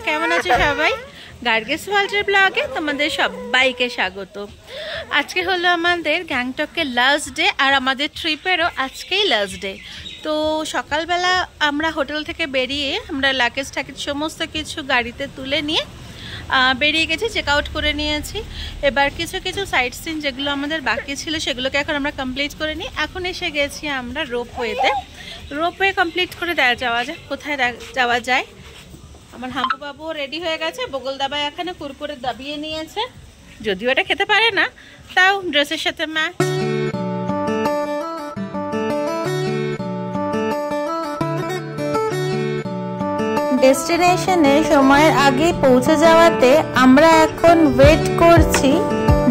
কেমন আছো সবাই? গার্গেস ওয়ার্ল্ডের ব্লগে তোমাদের সবাইকে স্বাগত। আজকে হলো আমাদের গ্যাংটকের লাস্ট ডে, আর আমাদের ট্রিপেরও আজকেই লাস্ট ডে। তো সকালবেলা আমরা হোটেল থেকে বেরিয়ে আমরা লাগেজ টাকেজ সমস্ত কিছু গাড়িতে তুলে নিয়ে বেরিয়ে গেছি, চেক আউট করে নিয়েছি। এবার কিছু কিছু সাইট সিন যেগুলো আমাদের বাকি ছিল সেগুলোকে এখন আমরা কমপ্লিট করে নিই। এখন এসে গেছি আমরা রোপওয়েতে। রোপওয়ে কমপ্লিট করে যাওয়া যায়, কোথায় যাওয়া যায়। আমার হাম্পু বাবু রেডি হয়ে গেছে, বগল দাবাই এখানে কুরকুরে দাবিয়ে নিয়েছে, যদিও এটা খেতে পারে না, তাও ড্রেসের সাথে ম্যাচ। ডেস্টিনেশনে সময়ের আগে পৌঁছে যাওয়াতে আমরা এখন ওয়েট করছি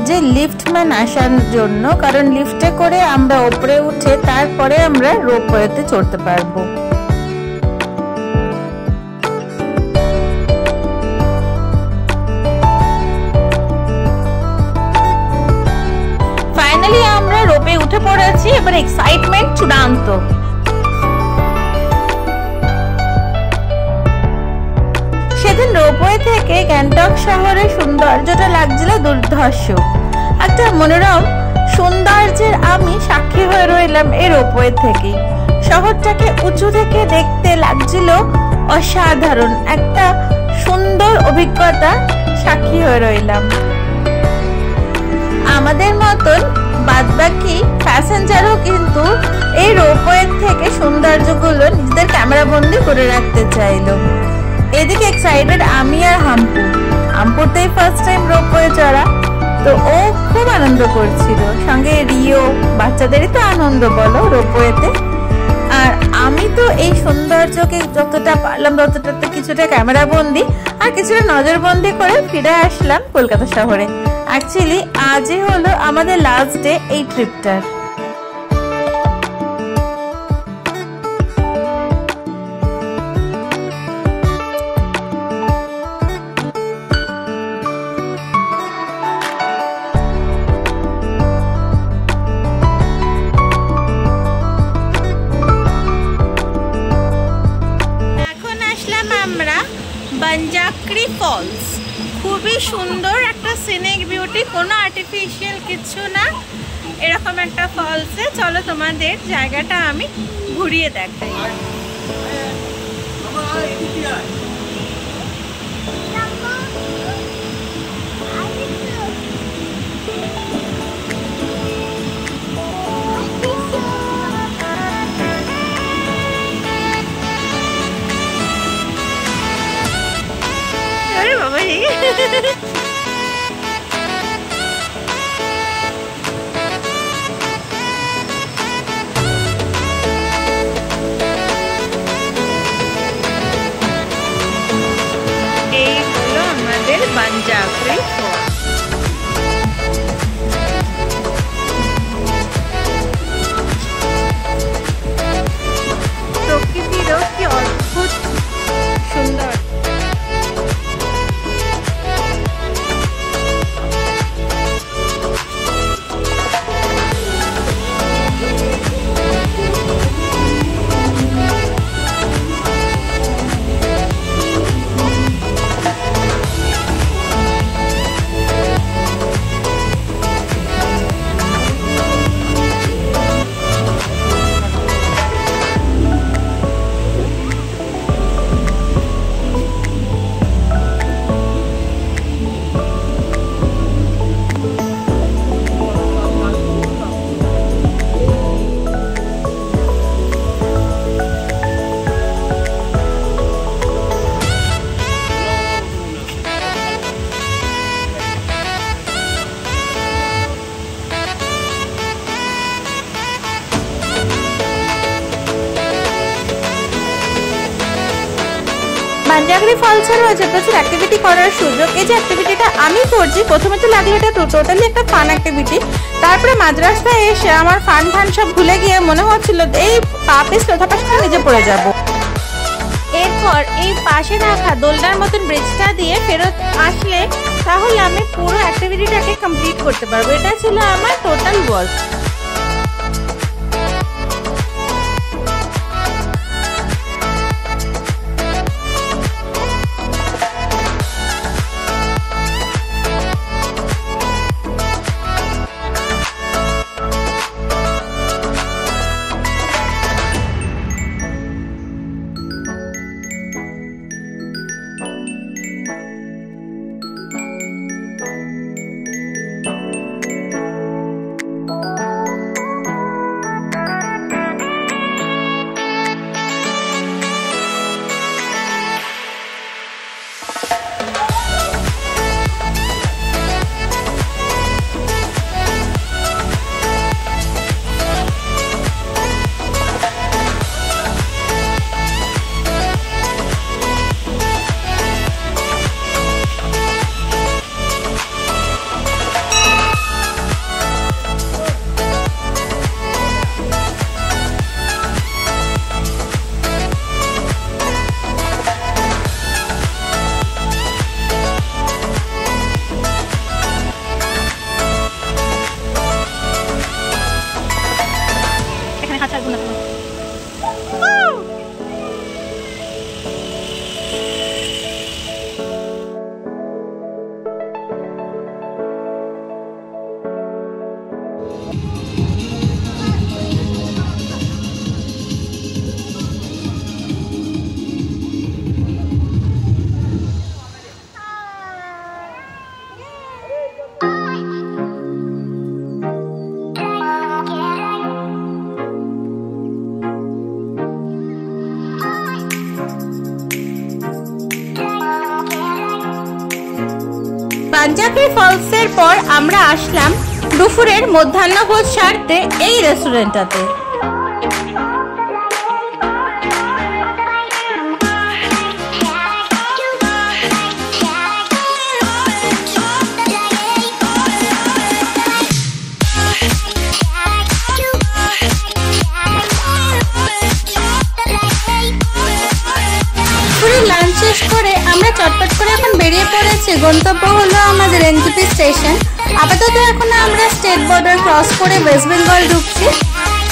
যে লিফটম্যান আসার জন্য, কারণ লিফটে করে আমরা উপরে উঠে তারপরে আমরা রোপওয়েতে চড়তে পারবো। ফাইনালি আমরা রোপে উঠে পড়েছি, এবার এক্সাইটমেন্ট চূড়ান্ত। সেদিন রোপওয়ে থেকে গ্যাংটক শহরের সৌন্দর্যটা লাগছিল দুর্ধর্ষ। একটা মনোরম সৌন্দর্যের আমি সাক্ষী হয়ে রইলাম এই রোপওয়ে থেকে। শহরটাকে উঁচু থেকে দেখতে লাগছিল অসাধারণ একটা সুন্দর অভিজ্ঞতা সাক্ষী হয়ে রইলাম। আমাদের মতন বাদবাকি প্যাসেঞ্জারও কিন্তু এই রোপওয়ে থেকে সৌন্দর্যগুলো নিজেদের ক্যামেরা বন্দি করে রাখতে চাইলো। এদিকে এক্সাইটেড আমি আর হাম্পুর তো এই ফার্স্ট টাইম রোপওয়ে চড়া, তো ও খুব আনন্দ করছিল, সঙ্গে রিও, বাচ্চাদেরই তো আনন্দ বলো রোপওয়েতে। আর আমি তো এই সৌন্দর্যকে যতটা পারলাম ততটাতে কিছুটা ক্যামেরা বন্দি আর কিছুটা নজরবন্দি করে ফিরে আসলাম কলকাতা শহরে। অ্যাকচুয়ালি আজই হলো আমাদের লাস্ট ডে এই ট্রিপটার। বানজাকরি ফলস, খুবই সুন্দর একটা সিনিক বিউটি, কোনো আর্টিফিশিয়াল কিছু না, এরকম একটা ফলসে। চলো তোমাদের জায়গাটা আমি ঘুরিয়ে দেখাই। এই হলো আমাদের বানজাকরি ফলস। প্রকৃতিরও কি অদ্ভুত সুন্দর। বানজাকরি ফলসে রয়েছে প্রচুর অ্যাক্টিভিটি করার সুযোগ। এই যে অ্যাক্টিভিটিটা আমি করছি, প্রথমে তো লাগলো এটা টোটালি একটা ফান অ্যাক্টিভিটি, তারপরে মাঝ রাস্তায় এসে আমার ফান সব ভুলে গিয়ে মনে হচ্ছিল এই পা পিছলে ধপাসটা নিজে পড়ে যাব। এরপর এই পাশে রাখা দোলনার মতন ব্রিজটা দিয়ে ফেরত আসলে তাহলে আমি পুরো অ্যাক্টিভিটিটাকে কমপ্লিট করতে পারবো। এটা ছিল আমার টোটাল ওয়ার্ক। পাঞ্জাবি ফলসের পর আমরা আসলাম দুপুরের মধ্যাহ্নভোজ সারতে এই রেস্টুরেন্টটাতে। লাঞ্চ শেষ করে আমরা চটপট করে এখন বেরিয়ে পড়েছি। গন্তব্য হলো আমাদের এনজেপি স্টেশন। আপাতত এখন আমরা স্টেট বর্ডার ক্রস করে ওয়েস্ট বেঙ্গল ঢুকছি।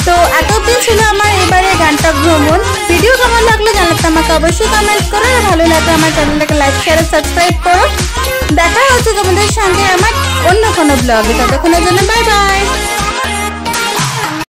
তো এত অবধি ছিল আমার এবারে গ্যাংটক ভ্রমণ। ভিডিও কেমন লাগলো জানাতে আমাকে অবশ্যই কমেন্ট করো, আর ভালো লাগলে আমার চ্যানেলটাকে লাইক শেয়ার সাবস্ক্রাইব করো। দেখা হচ্ছে তোমাদের সঙ্গে আমার অন্য কোনো ব্লগে। ততক্ষণের জন্য বাই বাই।